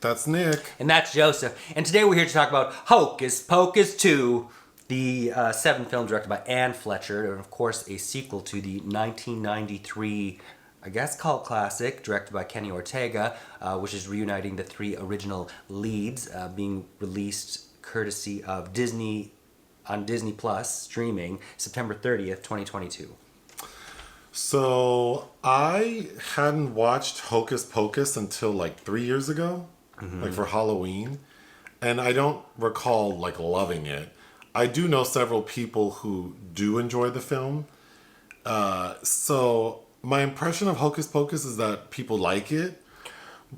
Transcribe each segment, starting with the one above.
That's Nick. And that's Joseph. And today we're here to talk about Hocus Pocus 2, the 7th film directed by Anne Fletcher, and of course a sequel to the 1993, I guess, cult classic directed by Kenny Ortega, which is reuniting the 3 original leads, being released courtesy of Disney on Disney Plus streaming September 30th, 2022. So I hadn't watched Hocus Pocus until like 3 years ago, like for Halloween. And I don't recall like loving it. I do know several people who do enjoy the film. So my impression of Hocus Pocus is that people like it.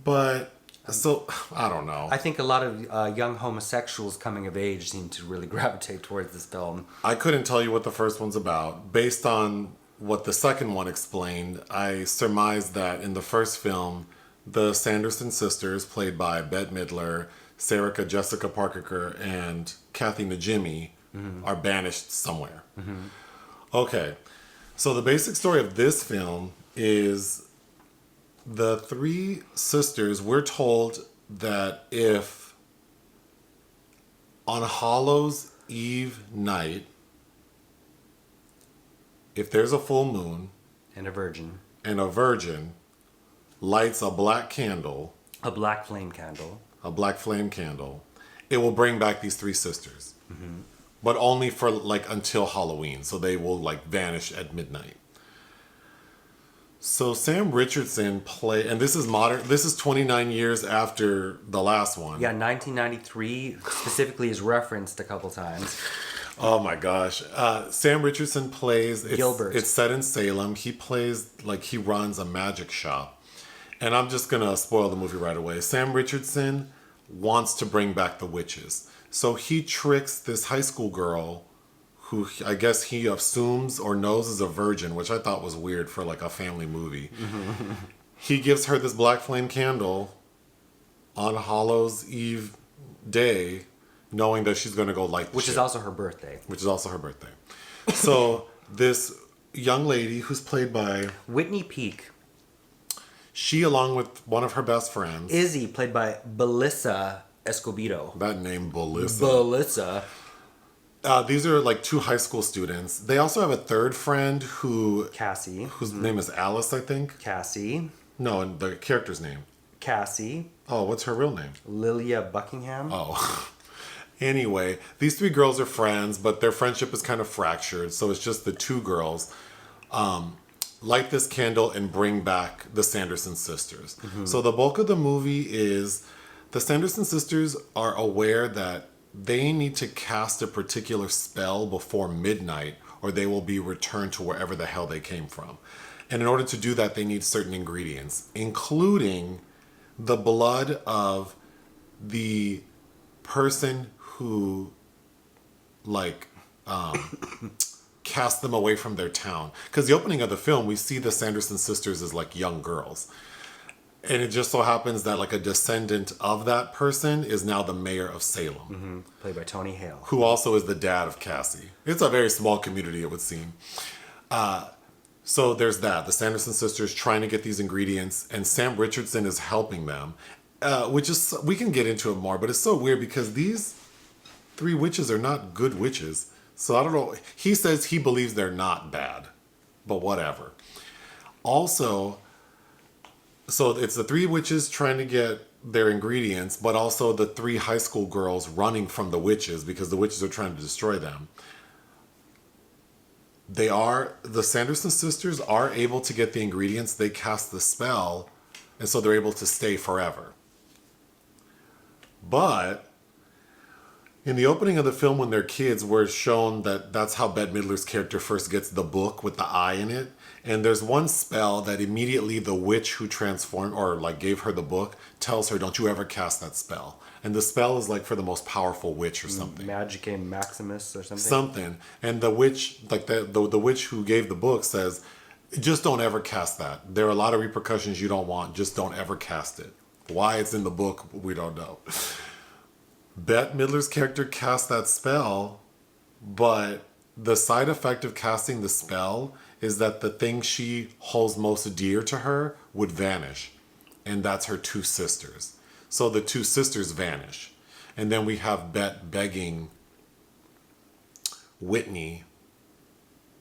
But so I don't know. I think a lot of young homosexuals coming of age seem to really gravitate towards this film. I couldn't tell you what the first one's about. Based on what the second one explained, I surmised that in the first film, the Sanderson sisters, played by Bette Midler, Sarah Jessica Parker, and Kathy Najimy, are banished somewhere. Okay, so the basic story of this film is the 3 sisters. We're told that if on Hallows Eve night, if there's a full moon And a virgin. and a virgin lights a black candle, A black flame candle. a black flame candle, it will bring back these 3 sisters. But only for like until Halloween. So they will like vanish at midnight. So Sam Richardson and this is modern, this is 29 years after the last one. Yeah, 1993 specifically is referenced a couple times. Oh my gosh. Sam Richardson plays Gilbert. It's set in Salem. He plays like he runs a magic shop. And I'm just gonna spoil the movie right away. Sam Richardson wants to bring back the witches. So he tricks this high school girl who I guess he assumes or knows is a virgin, which I thought was weird for like a family movie. He gives her this black flame candle on Hallows Eve day, knowing that she's going to go light the Which shit. is also her birthday. Which is also her birthday. So this young lady who's played by Whitney Peak. she, along with one of her best friends. Izzy, played by Belissa Escobedo. That name, Belissa. Belissa. These are like 2 high school students. They also have a third friend Cassie. whose name is Alice, I think. Cassie. No, and the character's name. Cassie. Oh, what's her real name? Lilia Buckingham. Oh. Anyway, these 3 girls are friends, but their friendship is kind of fractured. So it's just the 2 girls light this candle and bring back the Sanderson sisters. So the bulk of the movie is the Sanderson sisters are aware that they need to cast a particular spell before midnight or they will be returned to wherever the hell they came from. And in order to do that, they need certain ingredients, including the blood of the person who cast them away from their town. Because the opening of the film, we see the Sanderson sisters as like young girls. And it just so happens that like a descendant of that person is now the mayor of Salem. Played by Tony Hale. Who also is the dad of Cassie. It's a very small community, it would seem. So there's that. The Sanderson sisters trying to get these ingredients, and Sam Richardson is helping them. Which is, we can get into it more, but it's so weird because these 3 witches are not good witches. So I don't know. He says he believes they're not bad, but whatever. Also, so it's the 3 witches trying to get their ingredients, but also the 3 high school girls running from the witches because the witches are trying to destroy them. The Sanderson sisters are able to get the ingredients. They cast the spell, and so they're able to stay forever. But in the opening of the film, when they're kids, we're shown that that's how Bette Midler's character first gets the book with the eye in it. And there's one spell that immediately the witch who transformed or like gave her the book tells her, don't you ever cast that spell. And the spell is like for the most powerful witch or something. Magicae Maximus or something. Something. And the witch, like the witch who gave the book says, just don't ever cast that. There are a lot of repercussions you don't want. Just don't ever cast it. Why it's in the book, we don't know. Bette Midler's character cast that spell, but the side effect of casting the spell is that the thing she holds most dear to her would vanish. And that's her 2 sisters. So the two sisters vanish. And then we have Bette begging Whitney,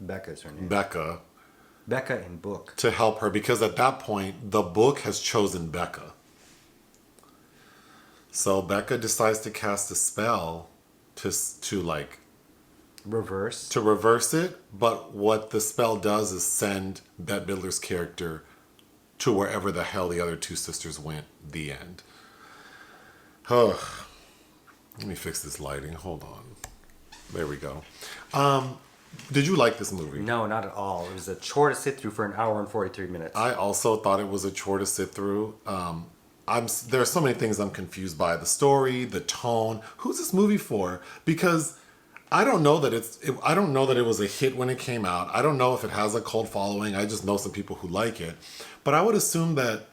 Becca's her name. Becca, Becca in book. to help her because at that point, the book has chosen Becca. So Becca decides to cast a spell to like Reverse. it, but what the spell does is send Bette Midler's character to wherever the hell the other two sisters went. The end. Ugh. Let me fix this lighting. Hold on. There we go. Did you like this movie? No, not at all. It was a chore to sit through for an hour and 43 minutes. I also thought it was a chore to sit through. There are so many things I'm confused by. The story, the tone. Who's this movie for? Because I don't know that it was a hit when it came out. I don't know if it has a cult following. I just know some people who like it. But I would assume that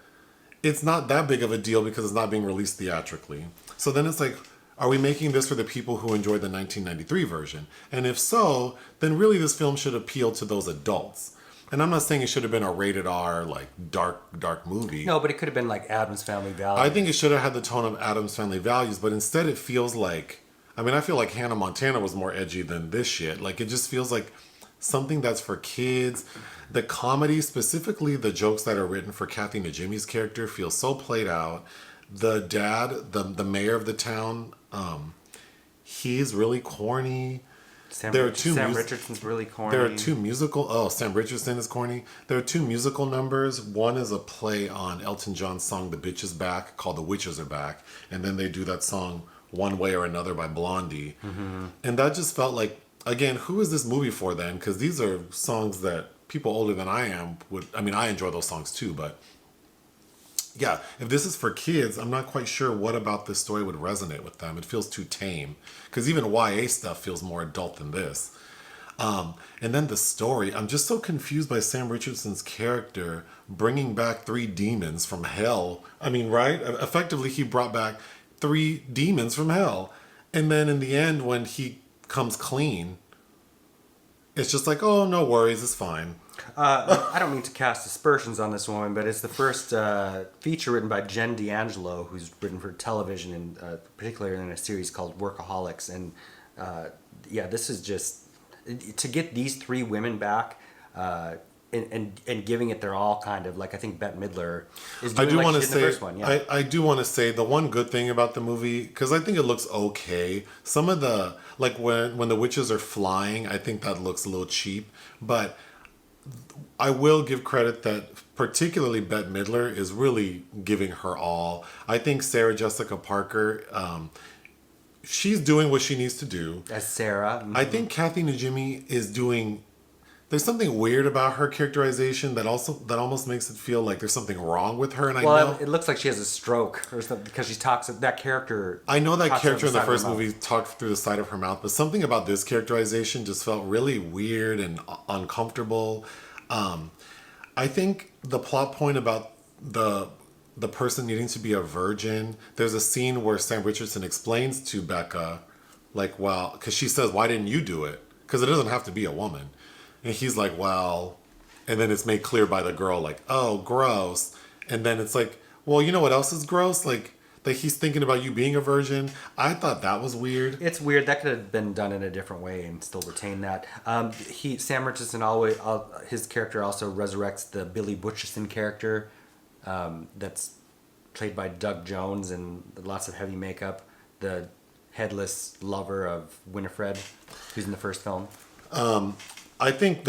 it's not that big of a deal because it's not being released theatrically. So then it's like, are we making this for the people who enjoyed the 1993 version? And if so, then really this film should appeal to those adults. And I'm not saying it should have been a rated R, like dark movie. No, but it could have been like Addams Family Values. I think it should have had the tone of Addams Family Values, but instead it feels like, I feel like Hannah Montana was more edgy than this shit. Like, it just feels like something that's for kids. The comedy, specifically the jokes that are written for Kathy Najimy's character, feels so played out. The dad, the mayor of the town, he's really corny. Sam Richardson's really corny. There are two musical. Sam Richardson is corny. There are two musical numbers. One is a play on Elton John's song "The Bitch Is Back" called "The Witches Are Back," and then they do that song "One Way or Another" by Blondie. Mm-hmm. And that just felt like, again, who is this movie for then? Because these are songs that people older than I am would. I enjoy those songs too, but yeah, if this is for kids, I'm not quite sure what about this story would resonate with them. It feels too tame. Because even YA stuff feels more adult than this. And then the story, I'm just so confused by Sam Richardson's character bringing back 3 demons from hell. Right? Effectively, he brought back 3 demons from hell. And then in the end, when he comes clean, it's just like, oh, no worries, it's fine. I don't mean to cast aspersions on this woman, but it's the first feature written by Jen D'Angelo, who's written for television, and particularly in a series called Workaholics. And this is just to get these 3 women back and giving it their all, kind of like I think Bette Midler is doing like she did in the first one. Yeah. I do want to say the one good thing about the movie, because I think it looks okay. Some of the like when the witches are flying, I think that looks a little cheap, but I will give credit that particularly Bette Midler is really giving her all. I think Sarah Jessica Parker, she's doing what she needs to do. As Sarah. Mm-hmm. I think Kathy Najimy is doing... There's something weird about her characterization that almost makes it feel like there's something wrong with her. And I know it looks like she has a stroke or something because she talks. That character. I know that character in the first movie talked through the side of her mouth, but something about this characterization just felt really weird and uncomfortable. I think the plot point about the person needing to be a virgin. There's a scene where Sam Richardson explains to Becca, like, well, because she says, "Why didn't you do it?" Because it doesn't have to be a woman. And he's like, well, and then it's made clear by the girl, like, oh, gross. And then it's like, well, you know what else is gross? Like, that he's thinking about you being a virgin. I thought that was weird. It's weird. That could have been done in a different way and still retain that. Sam Richardson his character also resurrects the Billy Butcherson character that's played by Doug Jones and lots of heavy makeup. The headless lover of Winifred, who's in the first film. I think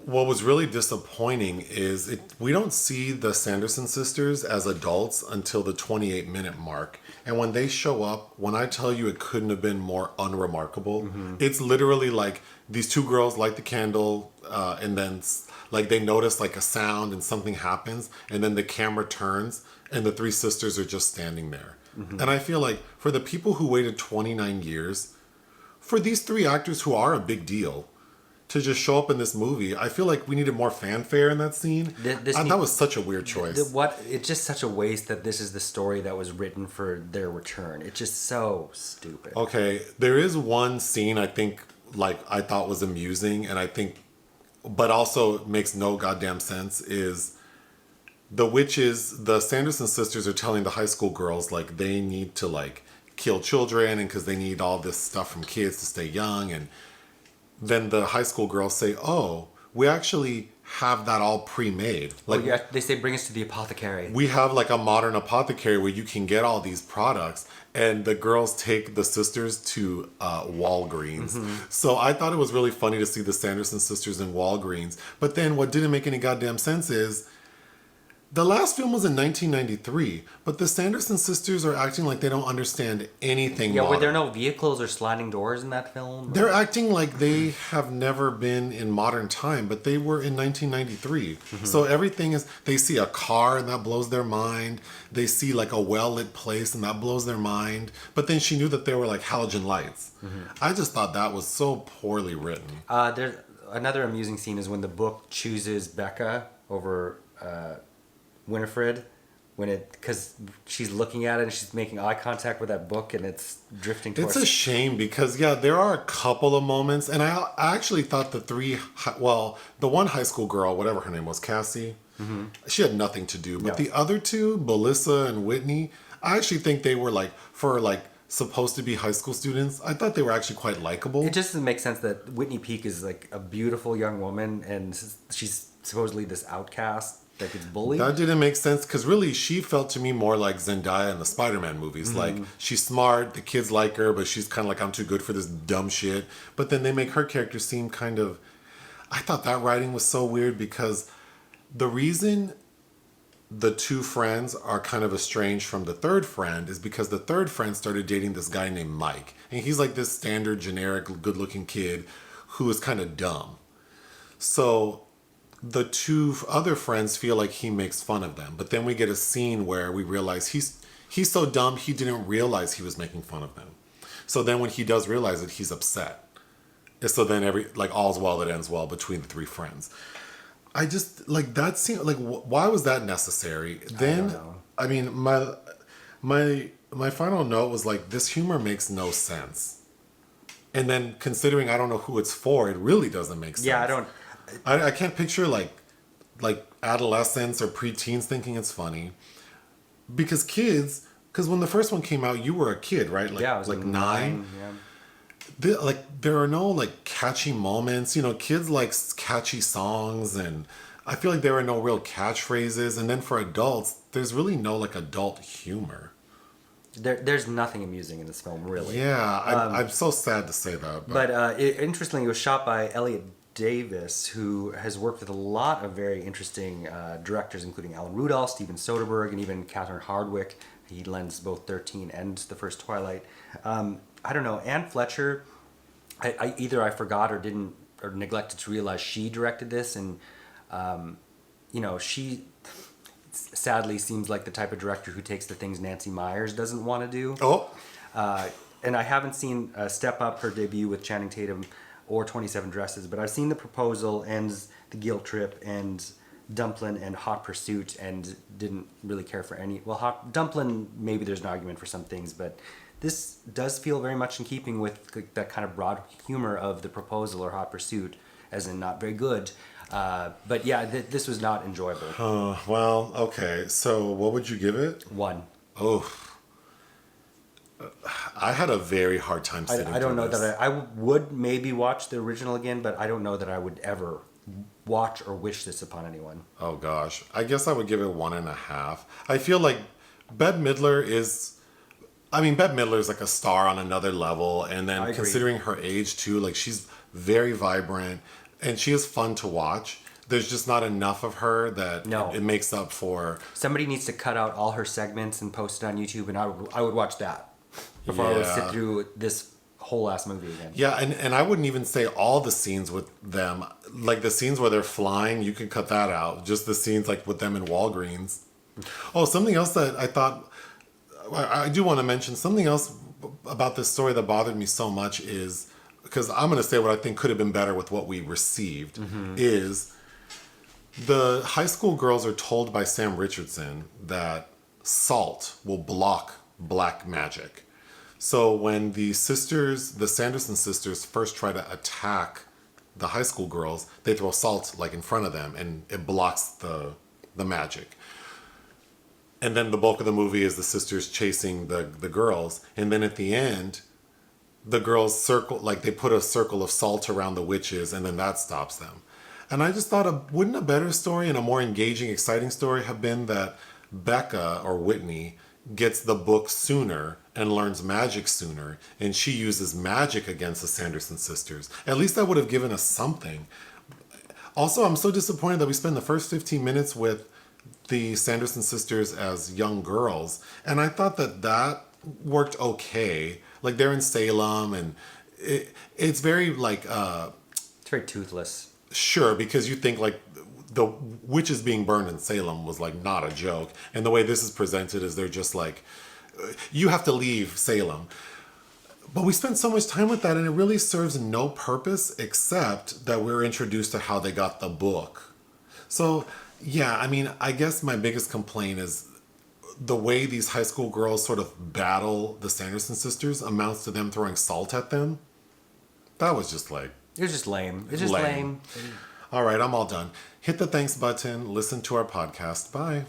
what was really disappointing is we don't see the Sanderson sisters as adults until the 28-minute mark. And when they show up, when I tell you it couldn't have been more unremarkable, mm-hmm. It's literally like these 2 girls light the candle and then like they notice like a sound and something happens and then the camera turns and the 3 sisters are just standing there. Mm-hmm. And I feel like for the people who waited 29 years, for these 3 actors who are a big deal, to just show up in this movie, I feel like we needed more fanfare in that scene. That was such a weird choice. It's just such a waste that this is the story that was written for their return. It's just so stupid. Okay, there is one scene I think, like, I thought was amusing, and I think, but also makes no goddamn sense, is the witches, the Sanderson sisters are telling the high school girls like they need to like kill children and because they need all this stuff from kids to stay young. And then the high school girls say, oh, we actually have that all pre-made. Like, yeah, they say bring us to the apothecary. we have like a modern apothecary where you can get all these products. And the girls take the sisters to Walgreens. So I thought it was really funny to see the Sanderson sisters in Walgreens. But then what didn't make any goddamn sense is the last film was in 1993, but the Sanderson sisters are acting like they don't understand anything Yeah, modern. were there no vehicles or sliding doors in that film? They're acting like they have never been in modern time, but they were in 1993. So everything is, they see a car and that blows their mind. They see like a well-lit place and that blows their mind. But then she knew that they were like halogen lights. I just thought that was so poorly written. There's another amusing scene is when the book chooses Becca over Winifred, because she's looking at it and she's making eye contact with that book and it's drifting towards. It's a shame because, yeah, there are a couple of moments. And I actually thought the one high school girl, whatever her name was, Cassie, she had nothing to do. But the other two, Belissa and Whitney, I actually think they were supposed to be high school students. I thought they were actually quite likable. It just doesn't make sense that Whitney Peak is like a beautiful young woman and she's supposedly this outcast that gets bullied. That didn't make sense because really she felt to me more like Zendaya in the Spider-Man movies. Like she's smart, the kids like her, but she's kind of like, I'm too good for this dumb shit. But then they make her character seem kind of... I thought that writing was so weird because the reason the two friends are kind of estranged from the third friend is because the third friend started dating this guy named Mike. And he's like this standard, generic, good-looking kid who is kind of dumb. So the two other friends feel like he makes fun of them. But then we get a scene where we realize he's so dumb he didn't realize he was making fun of them. So then when he does realize it, he's upset. And so then all's well that ends well between the three friends. I just like that scene. Like, why was that necessary? Then, don't know. I mean, my final note was like, this humor makes no sense. And then considering I don't know who it's for, it really doesn't make sense. Yeah, I can't picture like adolescents or preteens thinking it's funny. Because when the first one came out, you were a kid, right? I was like 9. Yeah. There are no like catchy moments. You know, kids like catchy songs, and I feel like there are no real catchphrases. And then for adults, there's really no like adult humor. There's nothing amusing in this film, really. Yeah, I'm so sad to say that. But interestingly, it was shot by Elliot Davis, who has worked with a lot of very interesting directors, including Alan Rudolph, Steven Soderbergh, and even Catherine Hardwicke. He lends both 13 and the first Twilight. I don't know, Anne Fletcher, I either I forgot or neglected to realize she directed this, and she sadly seems like the type of director who takes the things Nancy Meyers doesn't want to do. Oh. And I haven't seen Step Up, her debut with Channing Tatum, or 27 Dresses, but I've seen The Proposal and The Guilt Trip and Dumplin' and Hot Pursuit, and didn't really care for any. Well, Dumplin', maybe there's an argument for some things, but this does feel very much in keeping with that kind of broad humor of The Proposal or Hot Pursuit, as in not very good. But yeah, this was not enjoyable. Well, okay. So what would you give it? 1. Oh. I had a very hard time sitting I don't know through this. that I would maybe watch the original again, but I don't know that I would ever watch or wish this upon anyone. Oh gosh, I guess I would give it 1.5. I feel like Bette Midler is like a star on another level, and I then agree. considering her age too, like she's very vibrant and she is fun to watch. There's just not enough of her that it makes up for. Somebody needs to cut out all her segments and post it on YouTube, and I would watch that before I would sit through this whole ass movie again. Yeah, and I wouldn't even say all the scenes with them. Like the scenes where they're flying, you can cut that out. Just the scenes like with them in Walgreens. Oh, something else that I thought, I do want to mention, something else about this story that bothered me so much is, because I'm going to say what I think could have been better with what we received, is the high school girls are told by Sam Richardson that salt will block black magic. So when the Sanderson sisters first try to attack the high school girls, they throw salt like in front of them and it blocks the magic. And then the bulk of the movie is the sisters chasing the girls. And then at the end, the girls circle, like they put a circle of salt around the witches, and then that stops them. And I just thought, wouldn't a better story and a more engaging, exciting story have been that Becca, or Whitney, gets the book sooner and learns magic sooner, and she uses magic against the Sanderson sisters? At least that would have given us something. Also, I'm so disappointed that we spend the first 15 minutes with the Sanderson sisters as young girls, and I thought that worked okay. Like, they're in Salem, and it's very like It's very toothless. sure, because you think like the witches being burned in Salem was like not a joke, and the way this is presented is they're just like, you have to leave Salem. But we spent so much time with that, and it really serves no purpose except that we're introduced to how they got the book. So, yeah, I mean, I guess my biggest complaint is the way these high school girls sort of battle the Sanderson sisters amounts to them throwing salt at them. That was just like... It was just lame. It's just lame. All right, I'm all done. Hit the thanks button, listen to our podcast. Bye.